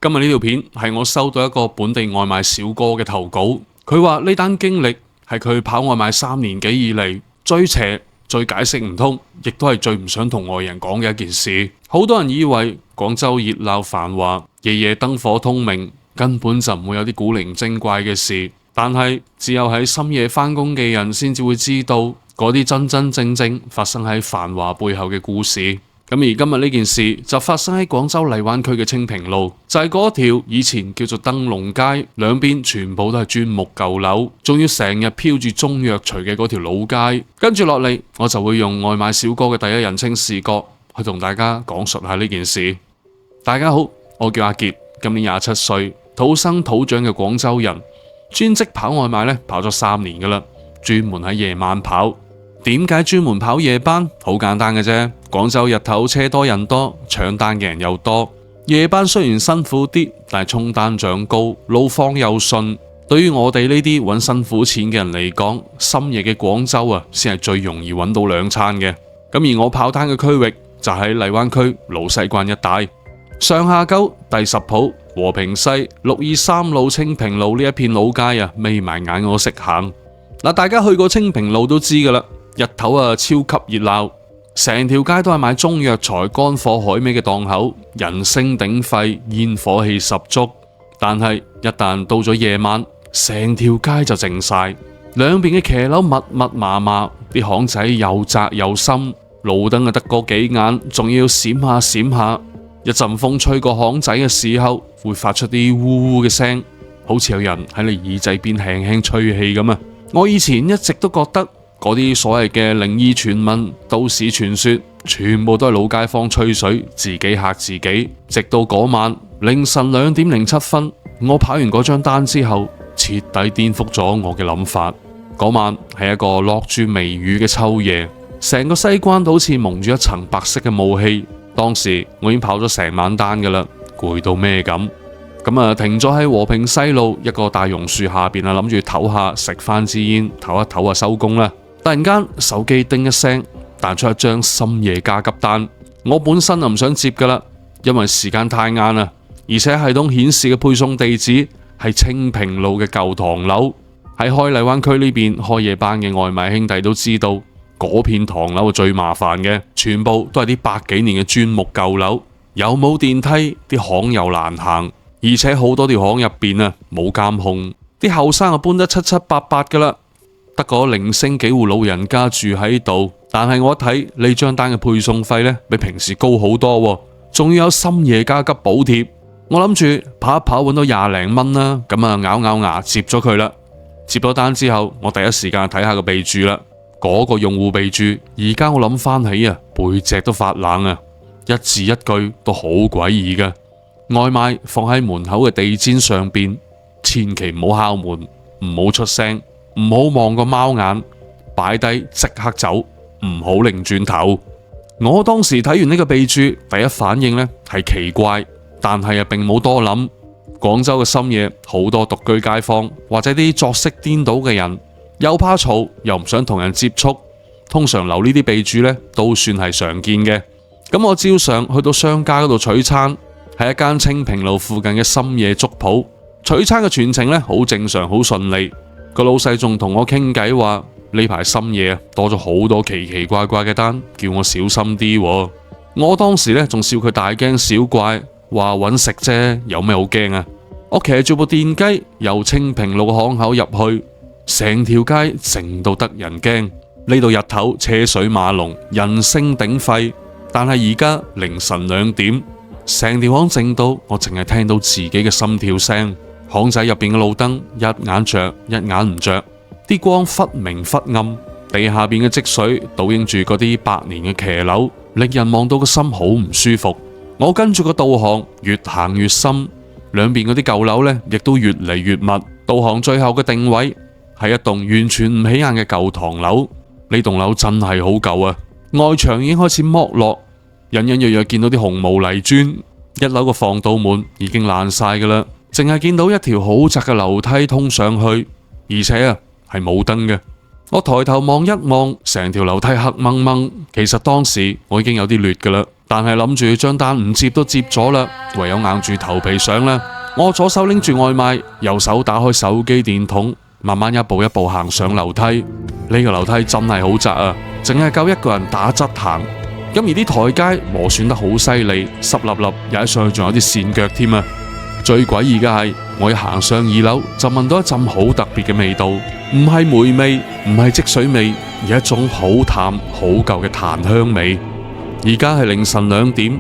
今日呢條片係我收到一個本地外賣小哥嘅投稿，佢話呢單經歷係佢跑外賣3年幾以嚟最邪、最解釋唔通，亦都係最唔想同外人講嘅一件事。好多人以為廣州熱鬧繁華，夜夜燈火通明，根本就唔會有啲古靈精怪嘅事。但係只有喺深夜返工嘅人先至會知道嗰啲真真正正發生喺繁華背後嘅故事。咁而今日呢件事就發生喺廣州荔灣區嘅清平路，就係嗰條以前叫做燈籠街，兩邊全部都係磚木舊樓，仲要成日飄住中藥錘嘅嗰條老街。跟住落嚟，我就會用外賣小哥嘅第一人稱視角去同大家講述下呢件事。大家好，我叫阿傑，今年27歲，土生土長嘅廣州人，專職跑外賣跑咗3年噶啦，專門喺夜晚跑。點解專門跑夜班？好簡單嘅啫。廣州日頭車多人多，搶單嘅人又多。夜班雖然辛苦啲，但係衝單獎高，路況又順。對於我哋呢啲揾辛苦錢嘅人嚟講，深夜嘅廣州啊，先係最容易揾到2餐嘅。咁而我跑單嘅區域就喺荔灣區老西關一帶，上下九、第10鋪、和平西、623路、清平路呢一片老街啊，眯埋眼我識行。嗱，大家去過清平路都知噶啦。日頭啊，超級熱鬧，成條街都係賣中藥材、乾貨、海味嘅檔口，人聲鼎沸，煙火氣十足。但係一旦到咗夜晚，成條街就靜晒，兩邊嘅騎樓密密麻麻，啲巷仔又窄又深，路燈啊得嗰幾眼，仲要閃下閃下。一陣風吹過巷仔嘅時候，會發出啲嗚嗚嘅聲，好似有人喺你耳仔邊輕輕吹氣咁啊！我以前一直都覺得嗰啲所謂嘅靈異傳聞、都市傳說，全部都係老街坊吹水，自己嚇自己。直到嗰晚凌晨2點07分，我跑完嗰張單之後，徹底顛覆咗我嘅諗法。嗰晚係一個落住微雨嘅秋夜，成個西關都好似蒙住一層白色嘅霧氣。當時我已經跑咗成晚單噶啦，攰到咩咁。停咗喺和平西路一個大榕樹下邊啊，諗住唞下，食翻支煙，唞一唞啊，收工啦。突然間手機叮一聲，彈出一張深夜加急單。我本身就唔想接噶啦，因為時間太晏啦，而且系統顯示嘅配送地址係清平路嘅舊唐樓。喺開荔灣區呢邊開夜班嘅外賣兄弟都知道，嗰片唐樓係最麻煩嘅，全部都係啲100幾年嘅磚木舊樓，又冇電梯，啲巷又難行，而且好多條巷入邊啊冇監控，啲後生啊搬得七七八八噶啦。得嗰0星幾戶老人家住喺度，但係我一睇呢張單嘅配送費呢，比平時高好多，仲要有深夜加急補貼。我諗住跑一跑揾到20零蚊啦，咁啊咬咬牙接咗佢啦。接咗單之後，我第一時間睇下個備註啦。嗰個用戶備註，而家我諗翻起啊，背脊都發冷啊，一字一句都好詭異噶。外賣放喺門口嘅地氈上邊，千祈唔好敲門，唔好出聲。唔好望個貓眼，擺低即刻走，唔好擰轉頭。我當時睇完呢個備註，第一反應呢係奇怪，但係並冇多諗。廣州嘅深夜好多獨居街坊或者啲作息顛倒嘅人，又怕嘈又唔想同人接觸，通常留呢啲備註呢都算係常見嘅。咁我照常去到商家嗰度取餐，喺一間清平路附近嘅深夜粥鋪取餐嘅全程呢好正常，好順利。個老細仲同我傾偈話，呢排深夜多咗好多奇奇怪怪嘅單，叫我小心啲。我當時呢仲笑佢大驚小怪，話揾食啫，有咩好驚啊？我騎住部電雞由清平路巷口入去，成條街靜到得人驚。呢度日頭車水馬龍，人聲鼎沸，但係而家凌晨2點，成條巷靜到我淨係聽到自己嘅心跳聲。巷仔入邊嘅路燈一眼着一眼唔着，啲光忽明忽暗，地下邊嘅積水倒映住嗰啲100年嘅騎樓，令人望到個心好唔舒服。我跟住個導航越行越深，兩邊嗰啲舊樓呢亦都越嚟越密。導航最後嘅定位係一棟完全唔起眼嘅舊唐樓。呢棟樓真係好舊啊，外牆已經開始剝落，隱隱約約見到啲紅毛泥磚。1樓嘅防盜門已經爛晒噶啦，淨係見到一條好窄嘅樓梯通上去，而且係冇燈嘅。我抬頭望一望，成條樓梯黑掹掹。其實當時我已經有啲劣噶啦，但係諗住張單唔接都接咗啦，唯有硬住頭皮上啦。我左手拎住外賣，右手打開手機電筒，慢慢一步一步行上樓梯。呢個樓梯真係好窄啊，淨係夠一個人打側行。咁而啲台階磨損得好犀利，濕立立，踩上去仲有啲跣腳添啊！最詭異嘅係，我一行上2樓就聞到一陣好特別嘅味道，唔係霉味，唔係積水味，而係一種好淡好舊嘅檀香味。而家係凌晨2點，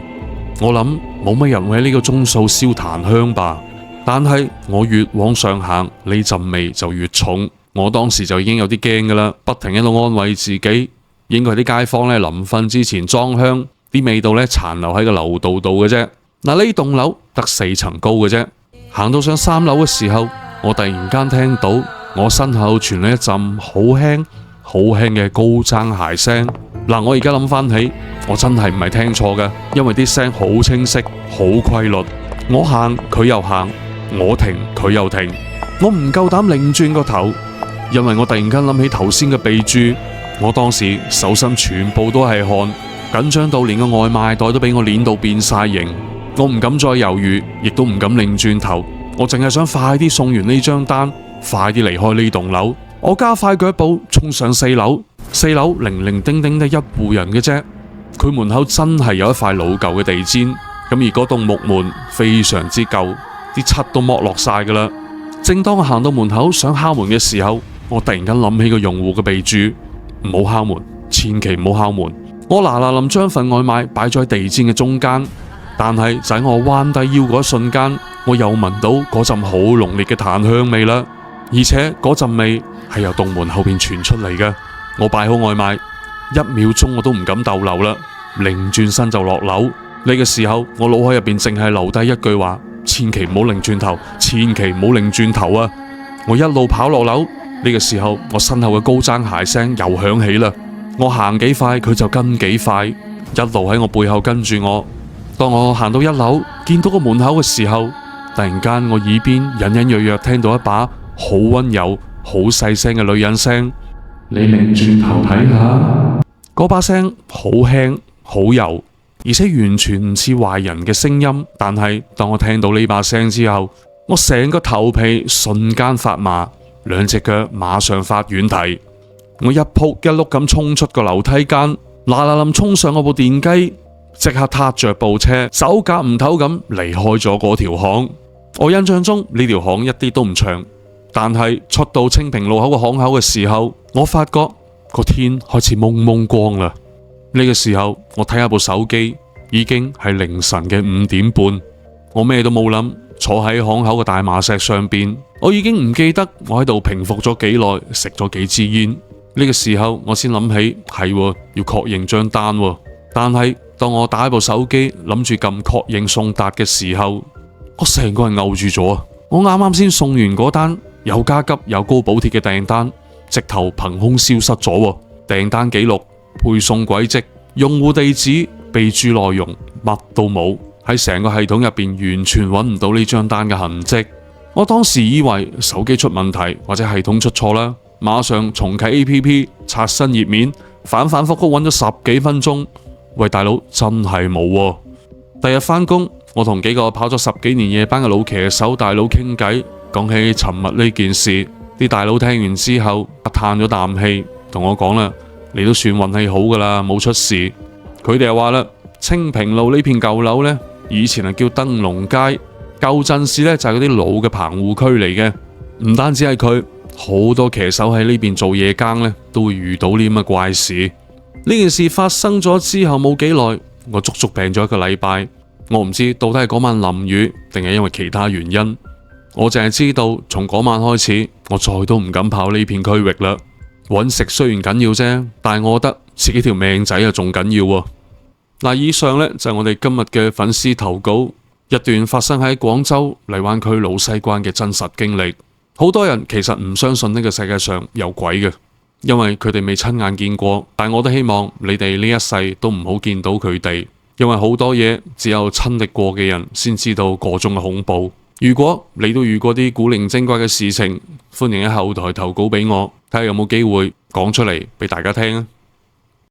我諗冇乜人會喺呢個鐘數燒檀香吧。但係我越往上行，呢陣味就越重。我當時就已經有啲驚噶啦，不停喺度安慰自己，應該係啲街坊呢臨瞓之前裝香，啲味道呢殘留喺個樓道度嘅啫。嗱，呢棟樓得4層高嘅啫。行到上3樓嘅時候，我突然間聽到我身後傳嚟一陣好輕好輕嘅高踭鞋聲。嗱，我而家諗翻起，我真係唔係聽錯嘅，因為啲聲好清晰，好規律。我行佢又行，我停佢又停。我唔夠膽擰轉個頭，因為我突然間諗起頭先嘅備註。我當時手心全部都係汗，緊張到連個外賣袋都俾我捏到變晒形。我唔敢再猶豫，亦都唔敢擰轉頭，我淨係想快啲送完呢張單，快啲離開呢棟樓。我加快腳步衝上4樓，4樓零零丁丁得一戶人嘅啫。佢門口真係有一塊老舊嘅地氈，咁而嗰棟木門非常之舊，啲漆都剝落晒噶啦。正當我行到門口想敲門嘅時候，我突然間諗起個用戶嘅備註：唔好敲門，千祈唔好敲門。我嗱嗱臨將份外賣擺咗喺地氈嘅中間。但係就喺我彎低腰嗰一瞬間，我又聞到嗰陣好濃烈嘅檀香味啦，而且嗰陣味係由棟門後邊傳出嚟嘅。我擺好外賣，1秒鐘我都唔敢逗留啦，擰轉身就落樓。呢個時候我腦海入邊淨係留低一句話：千祈唔好擰轉頭，千祈唔好擰轉頭啊！我一路跑落樓，呢個時候我身後嘅高踭鞋聲又響起啦。我行幾快佢就跟幾快，一路喺我背後跟住我。當我行到1樓，見到個門口嘅時候，突然間我耳邊隱隱約約聽到一把好溫柔、好細聲嘅女人聲：你擰轉頭睇下。嗰把聲好輕、好柔，而且完全唔似壞人嘅聲音。但係當我聽到呢把聲之後，我成個頭皮瞬間發麻，2隻腳馬上發軟蹄。我一撲一碌咁衝出個樓梯間，嗱嗱臨衝上我部電機。即刻撻着部車，走夾唔唞咁離開咗嗰條巷。我印象中呢條巷一啲都唔長，但係出到清平路口嘅巷口嘅時候，我發覺個天開始蒙蒙光啦。呢個時候我睇下部手機，已經係凌晨嘅5點半。我咩都冇諗，坐喺巷口嘅大麻石上邊，我已經唔記得我喺度平復咗幾耐，食咗幾支煙。呢個時候我先諗起係要確認張單，但係當我打開部手機諗住撳確認送達嘅時候，我成個人漚住咗啊！我啱啱先送完嗰單有加急有高補貼嘅訂單，直頭憑空消失咗。訂單記錄、配送軌跡、用戶地址、備註內容乜都冇，喺成個系統入邊完全揾唔到呢張單嘅痕跡。我當時以為手機出問題或者系統出錯啦，馬上重啟 APP 刷新頁面，反反复复揾咗10幾分鐘。喂，大佬，真係冇。第日返工，我同幾個跑咗10幾年夜班嘅老騎手大佬傾偈，講起尋日呢件事，啲大佬聽完之後嘆咗啖氣，同我講啦：你都算運氣好噶啦，冇出事。佢哋又話啦，清平路呢片舊樓呢，以前係叫燈籠街，舊陣時呢就係嗰啲老嘅棚戶區嚟嘅。唔單止係佢，好多騎手喺呢邊做夜更呢，都會遇到呢咁嘅怪事。呢件事發生咗之後冇幾耐，我足足病咗1個禮拜。我唔知到底係嗰晚淋雨，定係因為其他原因。我淨係知道從嗰晚開始，我再都唔敢跑呢片區域啦。揾食雖然緊要啫，但係我覺得自己條命仔啊仲緊要。嗱，以上呢就係我哋今日嘅粉絲投稿，一段發生喺廣州荔灣區老西關嘅真實經歷。好多人其實唔相信呢個世界上有鬼嘅，因為佢哋未親眼見過，但我都希望你哋呢一世都唔好見到佢哋，因為好多嘢只有親歷過嘅人先知道個中嘅恐怖。如果你都遇過啲古靈精怪嘅事情，歡迎喺後台投稿俾我，睇下有冇機會講出嚟俾大家聽啊！